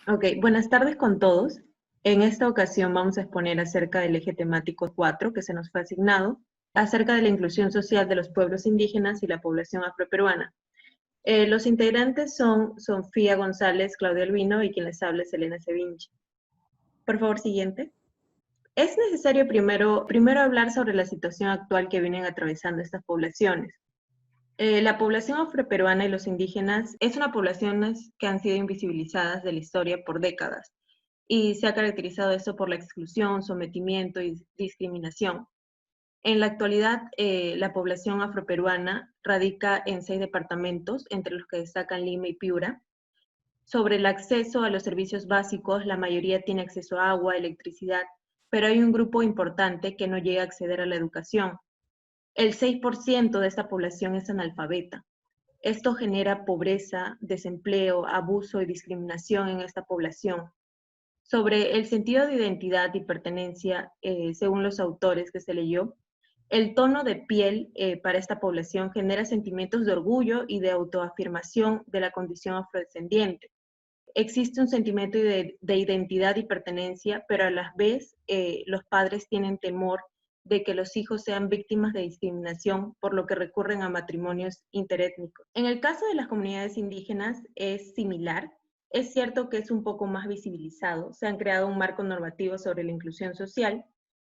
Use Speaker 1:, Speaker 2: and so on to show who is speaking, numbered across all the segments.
Speaker 1: Ok, buenas tardes con todos. En esta ocasión vamos a exponer acerca del eje temático 4 que se nos fue asignado, acerca de la inclusión social de los pueblos indígenas y la población afroperuana. Los integrantes son Sofía González, Claudia Albino y quien les habla es Elena Sevinci. Por favor, siguiente. Es necesario primero hablar sobre la situación actual que vienen atravesando estas poblaciones. La población afroperuana y los indígenas es una población que han sido invisibilizadas de la historia por décadas y se ha caracterizado eso por la exclusión, sometimiento y discriminación. En la actualidad, la población afroperuana radica en 6 departamentos, entre los que destacan Lima y Piura. Sobre el acceso a los servicios básicos, la mayoría tiene acceso a agua, electricidad, pero hay un grupo importante que no llega a acceder a la educación. El 6% de esta población es analfabeta. Esto genera pobreza, desempleo, abuso y discriminación en esta población. Sobre el sentido de identidad y pertenencia, según los autores que se leyó, el tono de piel para esta población genera sentimientos de orgullo y de autoafirmación de la condición afrodescendiente. Existe un sentimiento de identidad y pertenencia, pero a la vez los padres tienen temor de que los hijos sean víctimas de discriminación, por lo que recurren a matrimonios interétnicos. En el caso de las comunidades indígenas es similar. Es cierto que es un poco más visibilizado. Se han creado un marco normativo sobre la inclusión social.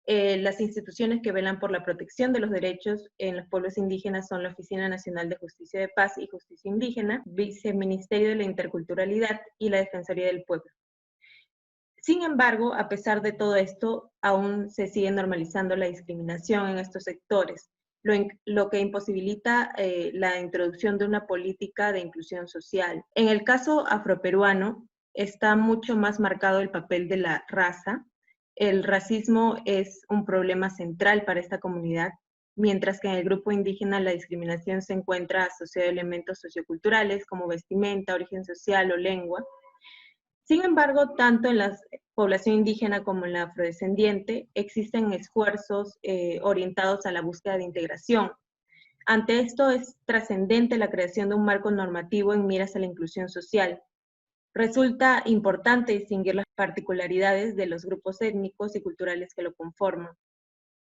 Speaker 1: Las instituciones que velan por la protección de los derechos en los pueblos indígenas son la Oficina Nacional de Justicia de Paz y Justicia Indígena, Viceministerio de la Interculturalidad y la Defensoría del Pueblo. Sin embargo, a pesar de todo esto, aún se sigue normalizando la discriminación en estos sectores, lo que imposibilita la introducción de una política de inclusión social. En el caso afroperuano, está mucho más marcado el papel de la raza. El racismo es un problema central para esta comunidad, mientras que en el grupo indígena la discriminación se encuentra asociada a elementos socioculturales como vestimenta, origen social o lengua. Sin embargo, tanto en la población indígena como en la afrodescendiente existen esfuerzos orientados a la búsqueda de integración. Ante esto es trascendente la creación de un marco normativo en miras a la inclusión social. Resulta importante distinguir las particularidades de los grupos étnicos y culturales que lo conforman,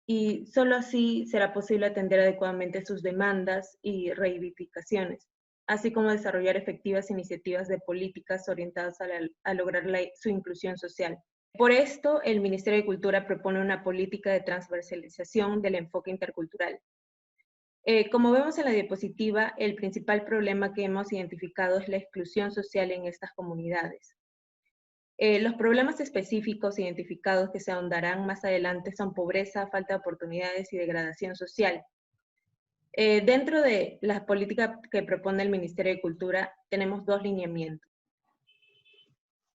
Speaker 1: y solo así será posible atender adecuadamente sus demandas y reivindicaciones, así como desarrollar efectivas iniciativas de políticas orientadas a lograr su inclusión social. Por esto, el Ministerio de Cultura propone una política de transversalización del enfoque intercultural. Como vemos en la diapositiva, el principal problema que hemos identificado es la exclusión social en estas comunidades. Los problemas específicos identificados que se ahondarán más adelante son pobreza, falta de oportunidades y degradación social. Dentro de la política que propone el Ministerio de Cultura tenemos 2 lineamientos.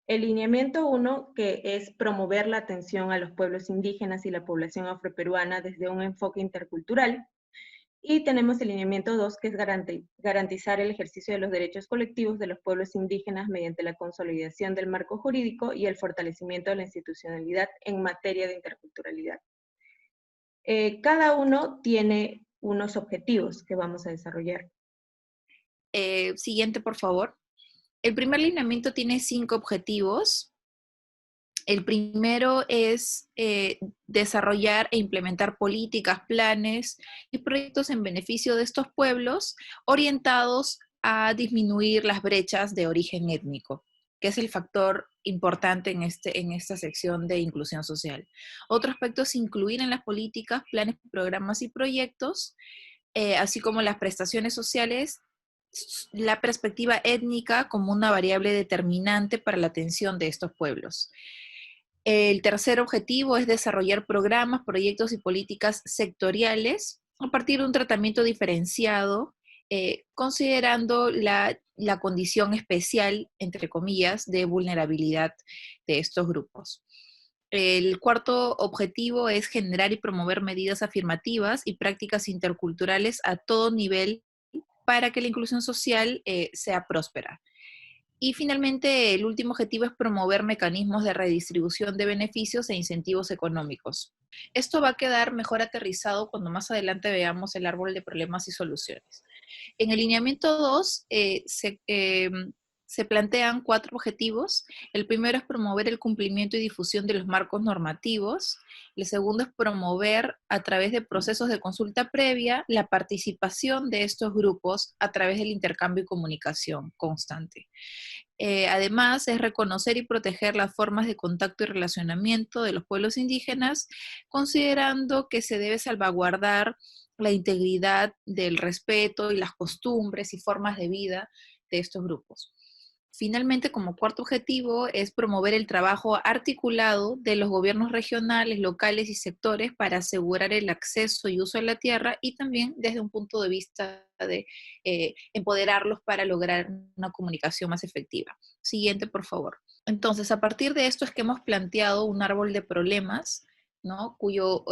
Speaker 1: El lineamiento 1, que es promover la atención a los pueblos indígenas y la población afroperuana desde un enfoque intercultural. Y tenemos el lineamiento 2, que es garantizar el ejercicio de los derechos colectivos de los pueblos indígenas mediante la consolidación del marco jurídico y el fortalecimiento de la institucionalidad en materia de interculturalidad. Cada uno tiene unos objetivos que vamos a desarrollar.
Speaker 2: Siguiente, por favor. El primer lineamiento tiene 5 objetivos. El primero es desarrollar e implementar políticas, planes y proyectos en beneficio de estos pueblos orientados a disminuir las brechas de origen étnico, que es el factor importante en esta sección de inclusión social. Otro aspecto es incluir en las políticas, planes, programas y proyectos, así como las prestaciones sociales, la perspectiva étnica como una variable determinante para la atención de estos pueblos. El tercer objetivo es desarrollar programas, proyectos y políticas sectoriales a partir de un tratamiento diferenciado, considerando la condición especial, entre comillas, de vulnerabilidad de estos grupos. El cuarto objetivo es generar y promover medidas afirmativas y prácticas interculturales a todo nivel para que la inclusión social sea próspera. Y finalmente, el último objetivo es promover mecanismos de redistribución de beneficios e incentivos económicos. Esto va a quedar mejor aterrizado cuando más adelante veamos el árbol de problemas y soluciones. En el lineamiento 2 se plantean 4 objetivos. El primero es promover el cumplimiento y difusión de los marcos normativos. El segundo es promover a través de procesos de consulta previa la participación de estos grupos a través del intercambio y comunicación constante. Además, es reconocer y proteger las formas de contacto y relacionamiento de los pueblos indígenas, considerando que se debe salvaguardar la integridad del respeto y las costumbres y formas de vida de estos grupos. Finalmente, como cuarto objetivo, es promover el trabajo articulado de los gobiernos regionales, locales y sectores para asegurar el acceso y uso de la tierra y también desde un punto de vista de empoderarlos para lograr una comunicación más efectiva. Siguiente, por favor. Entonces, a partir de esto es que hemos planteado un árbol de problemas, ¿no? Cuyo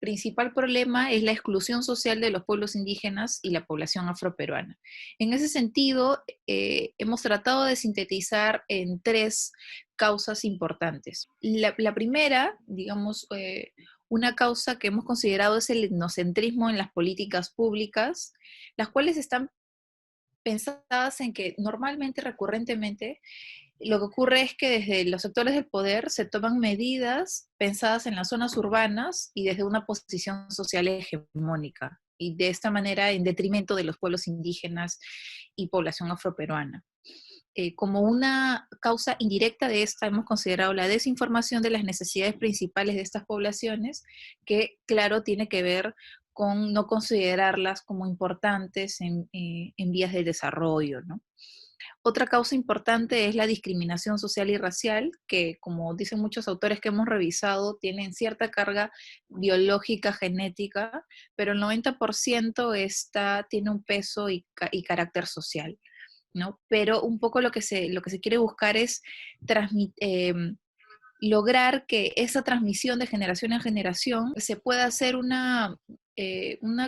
Speaker 2: principal problema es la exclusión social de los pueblos indígenas y la población afroperuana. En ese sentido, hemos tratado de sintetizar en 3 causas importantes. La primera, digamos, una causa que hemos considerado es el etnocentrismo en las políticas públicas, las cuales están pensadas en que normalmente, recurrentemente, lo que ocurre es que desde los sectores del poder se toman medidas pensadas en las zonas urbanas y desde una posición social hegemónica, y de esta manera en detrimento de los pueblos indígenas y población afroperuana. Como una causa indirecta de esta, hemos considerado la desinformación de las necesidades principales de estas poblaciones, que claro tiene que ver con no considerarlas como importantes en vías de desarrollo, ¿no? Otra causa importante es la discriminación social y racial, que como dicen muchos autores que hemos revisado, tienen cierta carga biológica, genética, pero el 90% tiene un peso y carácter social, ¿no? Pero un poco lo que se quiere buscar es lograr que esa transmisión de generación en generación se pueda hacer una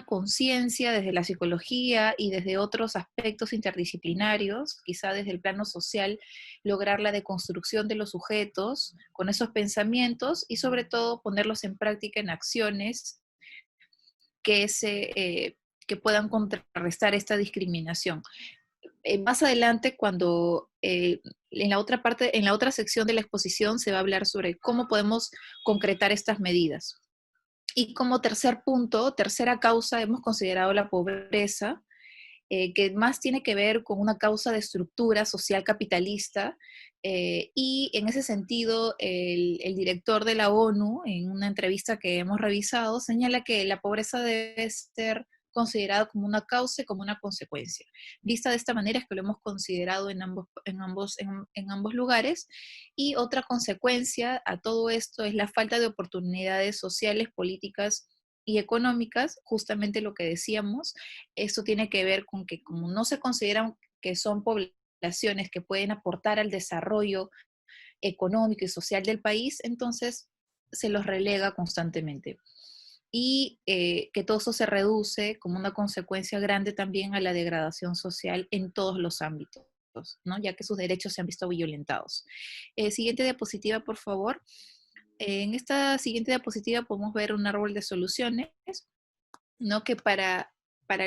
Speaker 2: conciencia desde la psicología y desde otros aspectos interdisciplinarios, quizá desde el plano social, lograr la deconstrucción de los sujetos con esos pensamientos y sobre todo ponerlos en práctica en acciones que puedan contrarrestar esta discriminación. Más adelante, cuando en la otra parte, en la otra sección de la exposición se va a hablar sobre cómo podemos concretar estas medidas. Y como tercer punto, tercera causa, hemos considerado la pobreza, que más tiene que ver con una causa de estructura social capitalista, y en ese sentido el director de la ONU, en una entrevista que hemos revisado, señala que la pobreza debe ser considerada como una causa y como una consecuencia. Vista de esta manera es que lo hemos considerado en ambos lugares, y otra consecuencia a todo esto es la falta de oportunidades sociales, políticas y económicas, justamente lo que decíamos. Esto tiene que ver con que como no se consideran que son poblaciones que pueden aportar al desarrollo económico y social del país, entonces se los relega constantemente. Y que todo eso se reduce como una consecuencia grande también a la degradación social en todos los ámbitos, ¿no? Ya que sus derechos se han visto violentados. Siguiente diapositiva, por favor. En esta siguiente diapositiva podemos ver un árbol de soluciones, ¿no? Que para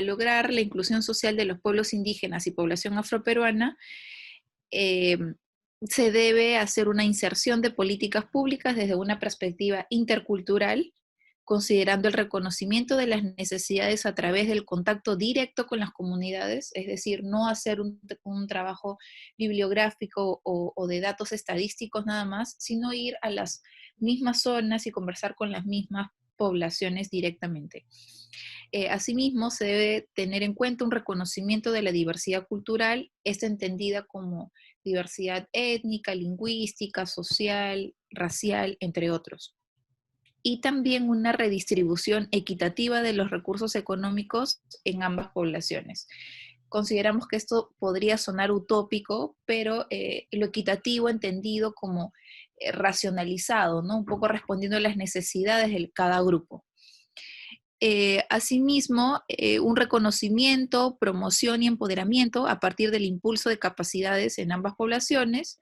Speaker 2: lograr la inclusión social de los pueblos indígenas y población afroperuana, eh, se debe hacer una inserción de políticas públicas desde una perspectiva intercultural, considerando el reconocimiento de las necesidades a través del contacto directo con las comunidades, es decir, no hacer un trabajo bibliográfico o de datos estadísticos nada más, sino ir a las mismas zonas y conversar con las mismas poblaciones directamente. Asimismo, se debe tener en cuenta un reconocimiento de la diversidad cultural, esta entendida como diversidad étnica, lingüística, social, racial, entre otros. Y también una redistribución equitativa de los recursos económicos en ambas poblaciones. Consideramos que esto podría sonar utópico, pero lo equitativo entendido como racionalizado, ¿no? Un poco respondiendo a las necesidades de cada grupo. Asimismo, un reconocimiento, promoción y empoderamiento a partir del impulso de capacidades en ambas poblaciones,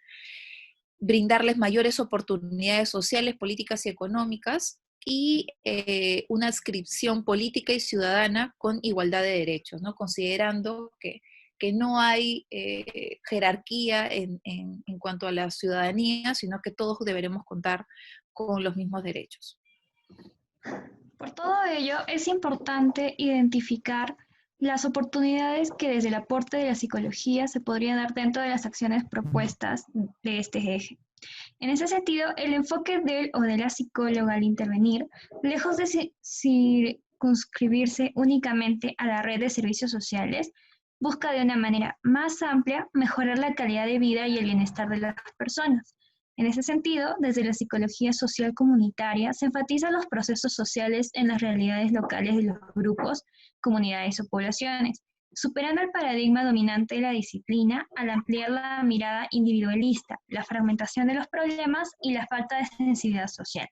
Speaker 2: brindarles mayores oportunidades sociales, políticas y económicas, y una adscripción política y ciudadana con igualdad de derechos, ¿no? Considerando que que no hay jerarquía en cuanto a la ciudadanía, sino que todos deberemos contar con los mismos derechos.
Speaker 3: Por todo ello, es importante identificar las oportunidades que desde el aporte de la psicología se podrían dar dentro de las acciones propuestas de este eje. En ese sentido, el enfoque del o de la psicóloga al intervenir, lejos de circunscribirse únicamente a la red de servicios sociales, busca de una manera más amplia mejorar la calidad de vida y el bienestar de las personas. En ese sentido, desde la psicología social comunitaria se enfatizan los procesos sociales en las realidades locales de los grupos, comunidades o poblaciones, superando el paradigma dominante de la disciplina al ampliar la mirada individualista, la fragmentación de los problemas y la falta de sensibilidad social.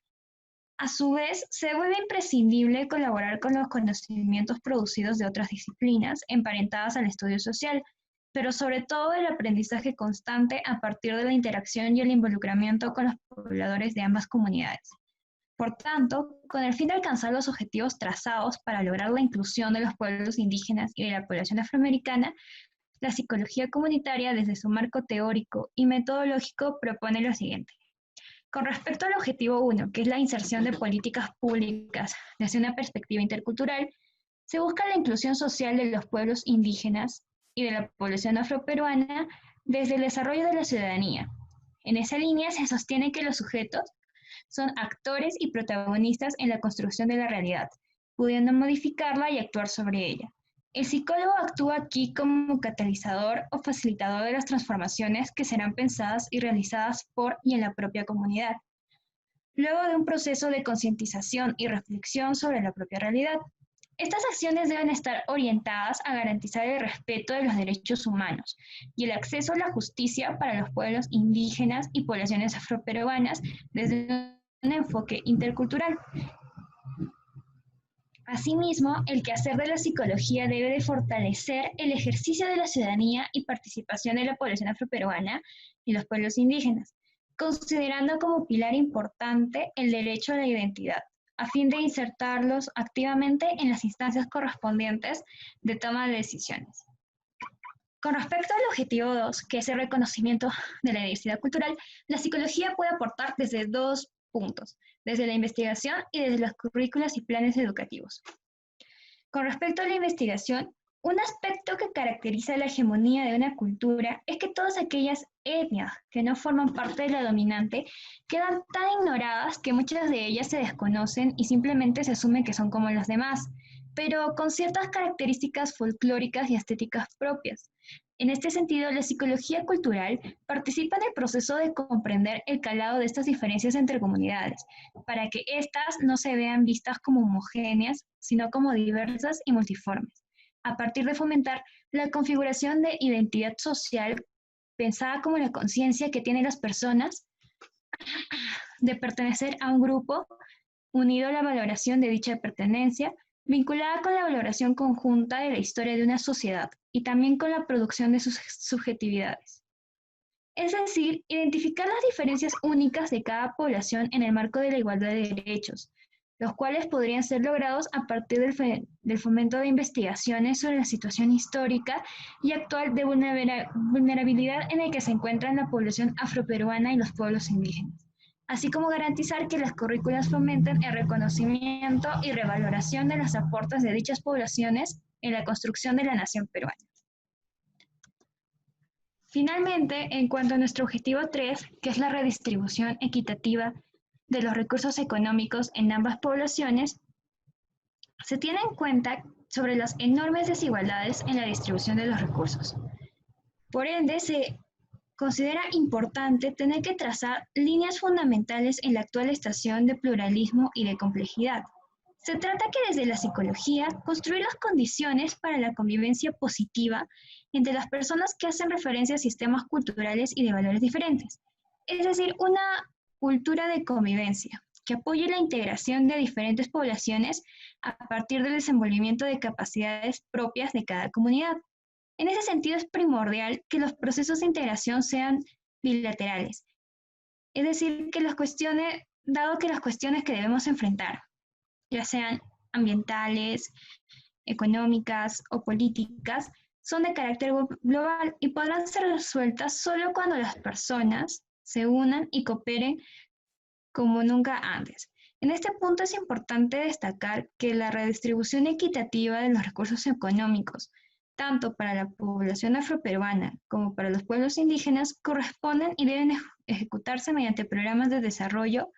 Speaker 3: A su vez, se vuelve imprescindible colaborar con los conocimientos producidos de otras disciplinas emparentadas al estudio social, pero sobre todo el aprendizaje constante a partir de la interacción y el involucramiento con los pobladores de ambas comunidades. Por tanto, con el fin de alcanzar los objetivos trazados para lograr la inclusión de los pueblos indígenas y de la población afroamericana, la psicología comunitaria, desde su marco teórico y metodológico, propone lo siguiente. Con respecto al objetivo 1, que es la inserción de políticas públicas desde una perspectiva intercultural, se busca la inclusión social de los pueblos indígenas y de la población afroperuana desde el desarrollo de la ciudadanía. En esa línea se sostiene que los sujetos son actores y protagonistas en la construcción de la realidad, pudiendo modificarla y actuar sobre ella. El psicólogo actúa aquí como catalizador o facilitador de las transformaciones que serán pensadas y realizadas por y en la propia comunidad, luego de un proceso de concientización y reflexión sobre la propia realidad. Estas acciones deben estar orientadas a garantizar el respeto de los derechos humanos y el acceso a la justicia para los pueblos indígenas y poblaciones afroperuanas desde un enfoque intercultural. Asimismo, el quehacer de la psicología debe de fortalecer el ejercicio de la ciudadanía y participación de la población afroperuana y los pueblos indígenas, considerando como pilar importante el derecho a la identidad, a fin de insertarlos activamente en las instancias correspondientes de toma de decisiones. Con respecto al objetivo 2, que es el reconocimiento de la diversidad cultural, la psicología puede aportar desde dos puntos, desde la investigación y desde los currículos y planes educativos. Con respecto a la investigación, un aspecto que caracteriza la hegemonía de una cultura es que todas aquellas etnias que no forman parte de la dominante quedan tan ignoradas que muchas de ellas se desconocen y simplemente se asume que son como los demás, pero con ciertas características folclóricas y estéticas propias. En este sentido, la psicología cultural participa en el proceso de comprender el calado de estas diferencias entre comunidades, para que éstas no se vean vistas como homogéneas, sino como diversas y multiformes, a partir de fomentar la configuración de identidad social pensada como la conciencia que tienen las personas de pertenecer a un grupo, unido a la valoración de dicha pertenencia, vinculada con la valoración conjunta de la historia de una sociedad y también con la producción de sus subjetividades. Es decir, identificar las diferencias únicas de cada población en el marco de la igualdad de derechos, los cuales podrían ser logrados a partir del fomento de investigaciones sobre la situación histórica y actual de vulnerabilidad en el que se encuentran la población afroperuana y los pueblos indígenas, así como garantizar que las currículas fomenten el reconocimiento y revaloración de los aportes de dichas poblaciones en la construcción de la nación peruana. Finalmente, en cuanto a nuestro objetivo 3, que es la redistribución equitativa de los recursos económicos en ambas poblaciones, se tiene en cuenta sobre las enormes desigualdades en la distribución de los recursos. Por ende, se considera importante tener que trazar líneas fundamentales en la actual estación de pluralismo y de complejidad. Se trata que desde la psicología construir las condiciones para la convivencia positiva entre las personas que hacen referencia a sistemas culturales y de valores diferentes, es decir, una cultura de convivencia que apoye la integración de diferentes poblaciones a partir del desenvolvimiento de capacidades propias de cada comunidad. En ese sentido es primordial que los procesos de integración sean bilaterales, es decir, dado que las cuestiones que debemos enfrentar, ya sean ambientales, económicas o políticas, son de carácter global y podrán ser resueltas solo cuando las personas se unan y cooperen como nunca antes. En este punto es importante destacar que la redistribución equitativa de los recursos económicos, tanto para la población afroperuana como para los pueblos indígenas, corresponden y deben ejecutarse mediante programas de desarrollo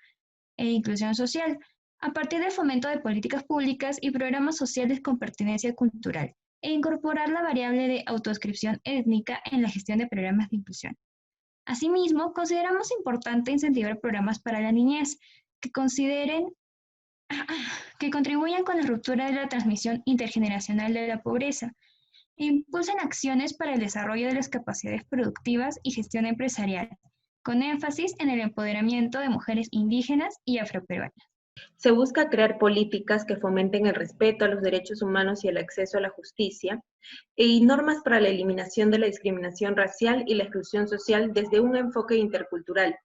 Speaker 3: e inclusión social, a partir del fomento de políticas públicas y programas sociales con pertinencia cultural, e incorporar la variable de autodescripción étnica en la gestión de programas de inclusión. Asimismo, consideramos importante incentivar programas para la niñez que contribuyan con la ruptura de la transmisión intergeneracional de la pobreza e impulsen acciones para el desarrollo de las capacidades productivas y gestión empresarial, con énfasis en el empoderamiento de mujeres indígenas y afroperuanas.
Speaker 1: Se busca crear políticas que fomenten el respeto a los derechos humanos y el acceso a la justicia, y normas para la eliminación de la discriminación racial y la exclusión social desde un enfoque intercultural.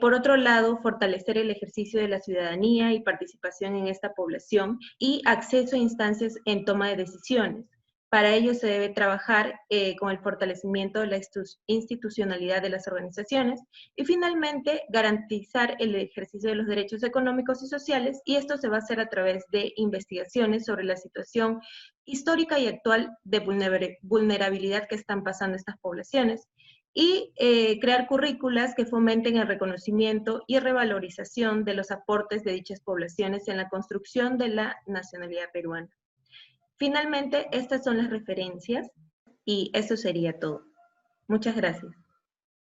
Speaker 1: Por otro lado, fortalecer el ejercicio de la ciudadanía y participación en esta población y acceso a instancias en toma de decisiones. Para ello se debe trabajar con el fortalecimiento de la institucionalidad de las organizaciones y finalmente garantizar el ejercicio de los derechos económicos y sociales, y esto se va a hacer a través de investigaciones sobre la situación histórica y actual de vulnerabilidad que están pasando estas poblaciones, y crear currículas que fomenten el reconocimiento y revalorización de los aportes de dichas poblaciones en la construcción de la nacionalidad peruana. Finalmente, estas son las referencias y eso sería todo. Muchas gracias.